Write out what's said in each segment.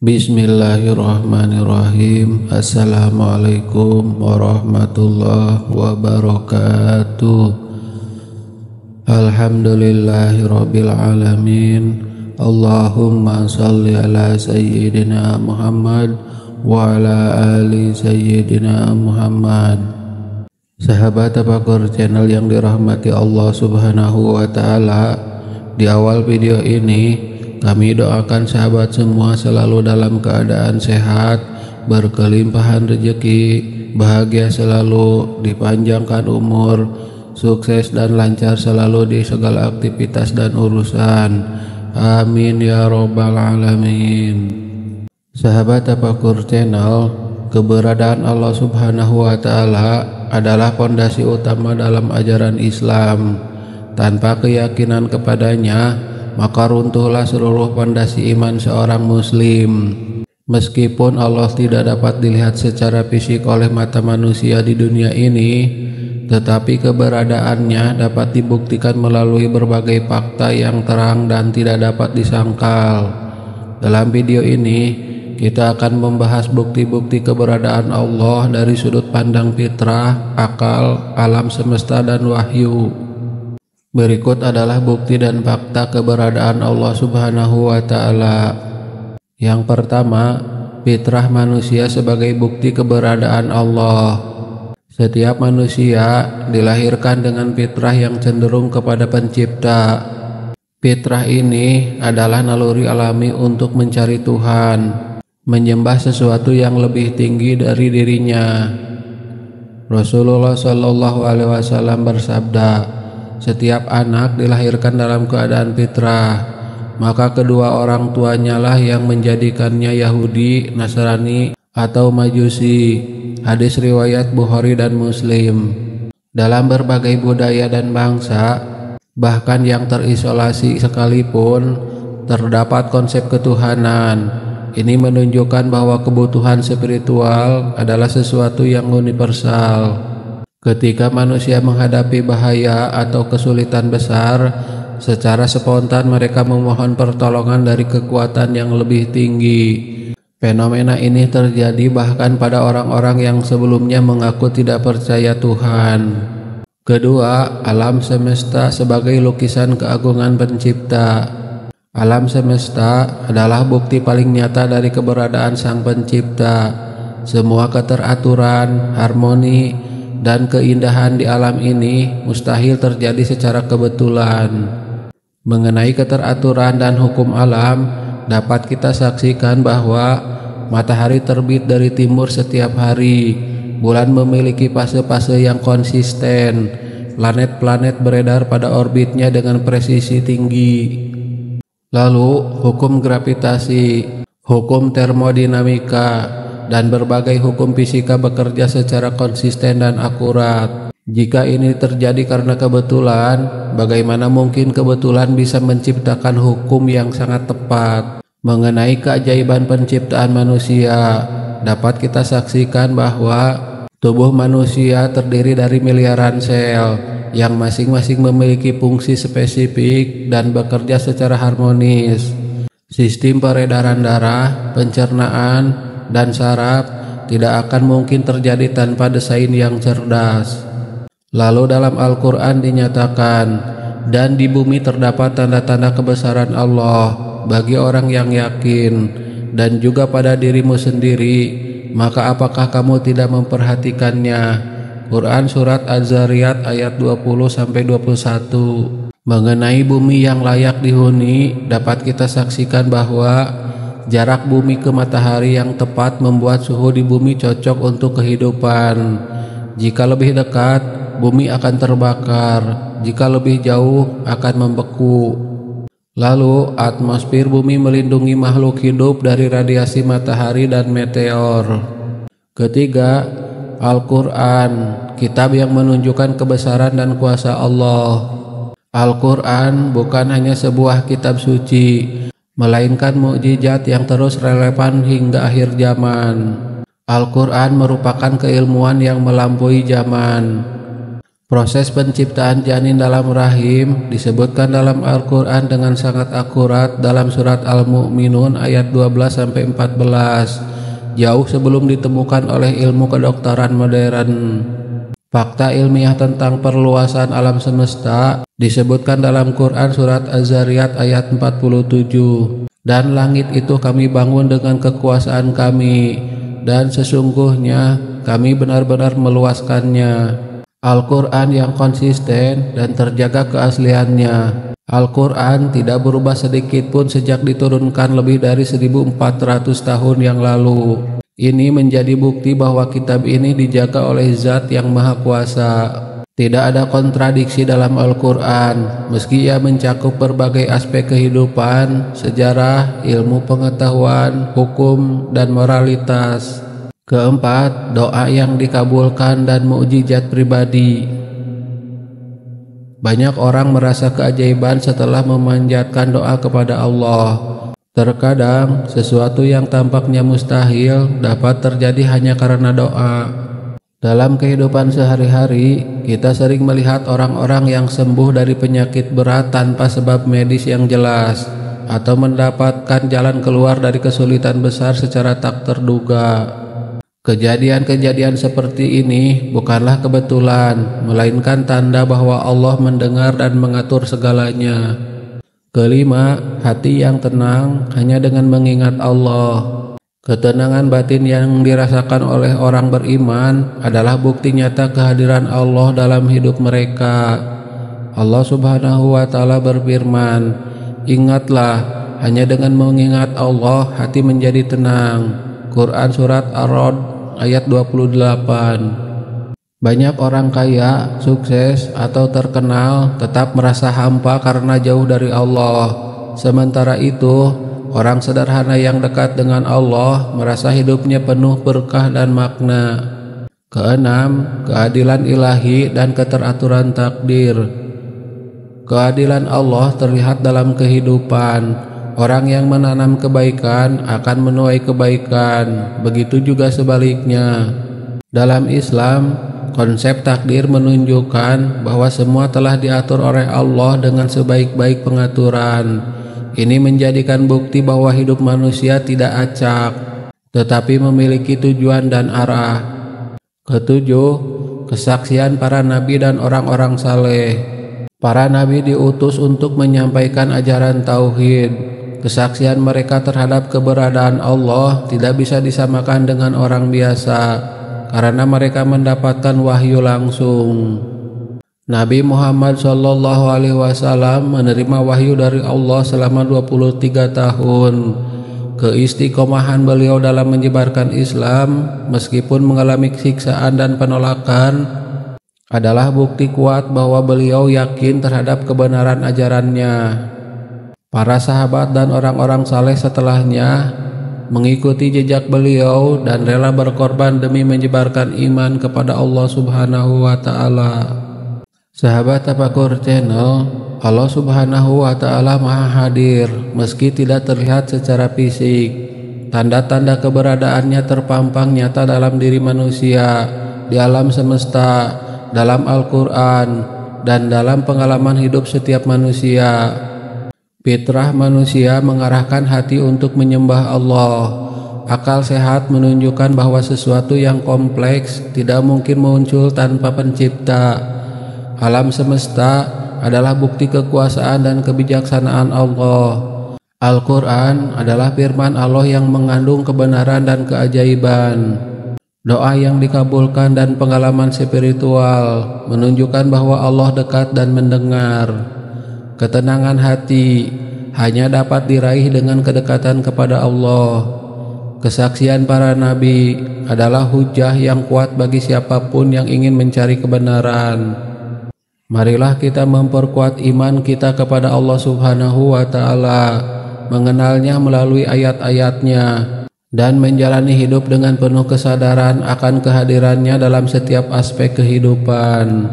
Bismillahirrahmanirrahim. Assalamualaikum warahmatullahi wabarakatuh. Alhamdulillahirabbil alamin. Allahumma shalli ala sayyidina Muhammad wa ala ali sayyidina Muhammad. Sahabat Tafakur channel yang dirahmati Allah Subhanahu wa taala, di awal video ini kami doakan sahabat semua selalu dalam keadaan sehat, berkelimpahan rezeki, bahagia selalu, dipanjangkan umur, sukses dan lancar selalu di segala aktivitas dan urusan. Amin ya robbal alamin. Sahabat Tafakur channel, keberadaan Allah Subhanahu wa taala adalah pondasi utama dalam ajaran Islam. Tanpa keyakinan kepadanya, maka runtuhlah seluruh pondasi iman seorang muslim. Meskipun Allah tidak dapat dilihat secara fisik oleh mata manusia di dunia ini, tetapi keberadaannya dapat dibuktikan melalui berbagai fakta yang terang dan tidak dapat disangkal. Dalam video ini, kita akan membahas bukti-bukti keberadaan Allah dari sudut pandang fitrah, akal, alam semesta, dan wahyu. Berikut adalah bukti dan fakta keberadaan Allah Subhanahu wa taala. Yang pertama, fitrah manusia sebagai bukti keberadaan Allah. Setiap manusia dilahirkan dengan fitrah yang cenderung kepada pencipta. Fitrah ini adalah naluri alami untuk mencari Tuhan, menyembah sesuatu yang lebih tinggi dari dirinya. Rasulullah Shallallahu alaihi wasallam bersabda, setiap anak dilahirkan dalam keadaan fitrah, maka kedua orang tuanya lah yang menjadikannya Yahudi, Nasrani, atau Majusi. Hadis riwayat Bukhari dan Muslim. Dalam berbagai budaya dan bangsa, bahkan yang terisolasi sekalipun, terdapat konsep ketuhanan. Ini menunjukkan bahwa kebutuhan spiritual adalah sesuatu yang universal. Ketika manusia menghadapi bahaya atau kesulitan besar, secara spontan mereka memohon pertolongan dari kekuatan yang lebih tinggi. Fenomena ini terjadi bahkan pada orang-orang yang sebelumnya mengaku tidak percaya Tuhan. Kedua, alam semesta sebagai lukisan keagungan pencipta. Alam semesta adalah bukti paling nyata dari keberadaan Sang Pencipta. Semua keteraturan, harmoni, dan keindahan di alam ini mustahil terjadi secara kebetulan. Mengenai keteraturan dan hukum alam, dapat kita saksikan bahwa matahari terbit dari timur setiap hari, bulan memiliki fase-fase yang konsisten, planet-planet beredar pada orbitnya dengan presisi tinggi. Lalu hukum gravitasi, hukum termodinamika, dan berbagai hukum fisika bekerja secara konsisten dan akurat. Jika ini terjadi karena kebetulan, bagaimana mungkin kebetulan bisa menciptakan hukum yang sangat tepat? Mengenai keajaiban penciptaan manusia, dapat kita saksikan bahwa tubuh manusia terdiri dari miliaran sel yang masing-masing memiliki fungsi spesifik dan bekerja secara harmonis. Sistem peredaran darah, pencernaan, dan saraf tidak akan mungkin terjadi tanpa desain yang cerdas. Lalu dalam Al-Quran dinyatakan, dan di bumi terdapat tanda-tanda kebesaran Allah bagi orang yang yakin, dan juga pada dirimu sendiri, maka apakah kamu tidak memperhatikannya? Quran Surat Az-Zariyat ayat 20-21. Mengenai bumi yang layak dihuni, dapat kita saksikan bahwa jarak bumi ke matahari yang tepat membuat suhu di bumi cocok untuk kehidupan. Jika lebih dekat, bumi akan terbakar. Jika lebih jauh, akan membeku. Lalu, atmosfer bumi melindungi makhluk hidup dari radiasi matahari dan meteor. Ketiga, Al-Quran, kitab yang menunjukkan kebesaran dan kuasa Allah. Al-Quran bukan hanya sebuah kitab suci, melainkan mukjizat yang terus relevan hingga akhir zaman. Al-Quran merupakan keilmuan yang melampaui zaman. Proses penciptaan janin dalam rahim disebutkan dalam Al-Quran dengan sangat akurat dalam surat Al-Mu'minun ayat 12-14, jauh sebelum ditemukan oleh ilmu kedokteran modern. Fakta ilmiah tentang perluasan alam semesta disebutkan dalam Quran surat Az-Zariyat ayat 47. Dan langit itu kami bangun dengan kekuasaan kami, dan sesungguhnya kami benar-benar meluaskannya. Al-Quran yang konsisten dan terjaga keasliannya. Al-Quran tidak berubah sedikit pun sejak diturunkan lebih dari 1400 tahun yang lalu. Ini menjadi bukti bahwa kitab ini dijaga oleh Zat yang Maha Kuasa. Tidak ada kontradiksi dalam Al-Quran, meski ia mencakup berbagai aspek kehidupan, sejarah, ilmu pengetahuan, hukum, dan moralitas. Keempat, doa yang dikabulkan dan mukjizat pribadi. Banyak orang merasa keajaiban setelah memanjatkan doa kepada Allah. Terkadang, sesuatu yang tampaknya mustahil dapat terjadi hanya karena doa. Dalam kehidupan sehari-hari, kita sering melihat orang-orang yang sembuh dari penyakit berat tanpa sebab medis yang jelas, atau mendapatkan jalan keluar dari kesulitan besar secara tak terduga. Kejadian-kejadian seperti ini bukanlah kebetulan, melainkan tanda bahwa Allah mendengar dan mengatur segalanya. Kelima, hati yang tenang hanya dengan mengingat Allah. Ketenangan batin yang dirasakan oleh orang beriman adalah bukti nyata kehadiran Allah dalam hidup mereka. Allah Subhanahu wa Ta'ala berfirman, "Ingatlah, hanya dengan mengingat Allah hati menjadi tenang." Quran surat Ar-Ra'd ayat 28. Banyak orang kaya, sukses, atau terkenal tetap merasa hampa karena jauh dari Allah. Sementara itu, orang sederhana yang dekat dengan Allah merasa hidupnya penuh berkah dan makna. Keenam, keadilan ilahi dan keteraturan takdir. Keadilan Allah terlihat dalam kehidupan. Orang yang menanam kebaikan akan menuai kebaikan, begitu juga sebaliknya. Dalam Islam, konsep takdir menunjukkan bahwa semua telah diatur oleh Allah dengan sebaik-baik pengaturan. Ini menjadikan bukti bahwa hidup manusia tidak acak, tetapi memiliki tujuan dan arah. Ketujuh, kesaksian para nabi dan orang-orang saleh. Para nabi diutus untuk menyampaikan ajaran tauhid. Kesaksian mereka terhadap keberadaan Allah tidak bisa disamakan dengan orang biasa, karena mereka mendapatkan wahyu langsung. Nabi Muhammad SAW menerima wahyu dari Allah selama 23 tahun. Keistiqomahan beliau dalam menyebarkan Islam, meskipun mengalami siksaan dan penolakan, adalah bukti kuat bahwa beliau yakin terhadap kebenaran ajarannya. Para sahabat dan orang-orang saleh setelahnya mengikuti jejak beliau dan rela berkorban demi menyebarkan iman kepada Allah Subhanahu wa Ta'ala. Sahabat Tafakur Channel, Allah Subhanahu wa Ta'ala Maha Hadir meski tidak terlihat secara fisik. Tanda-tanda keberadaannya terpampang nyata dalam diri manusia, di alam semesta, dalam Al-Quran, dan dalam pengalaman hidup setiap manusia. Fitrah manusia mengarahkan hati untuk menyembah Allah. Akal sehat menunjukkan bahwa sesuatu yang kompleks tidak mungkin muncul tanpa pencipta. Alam semesta adalah bukti kekuasaan dan kebijaksanaan Allah. Al-Quran adalah firman Allah yang mengandung kebenaran dan keajaiban. Doa yang dikabulkan dan pengalaman spiritual menunjukkan bahwa Allah dekat dan mendengar. Ketenangan hati hanya dapat diraih dengan kedekatan kepada Allah. Kesaksian para nabi adalah hujah yang kuat bagi siapapun yang ingin mencari kebenaran. Marilah kita memperkuat iman kita kepada Allah Subhanahu wa Ta'ala, mengenalnya melalui ayat-ayatnya, dan menjalani hidup dengan penuh kesadaran akan kehadirannya dalam setiap aspek kehidupan.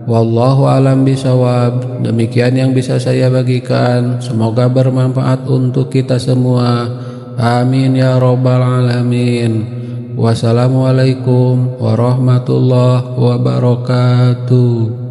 Wallahu alam bisawab. Demikian yang bisa saya bagikan. Semoga bermanfaat untuk kita semua. Amin ya rabbal alamin. Wassalamualaikum warahmatullahi wabarakatuh.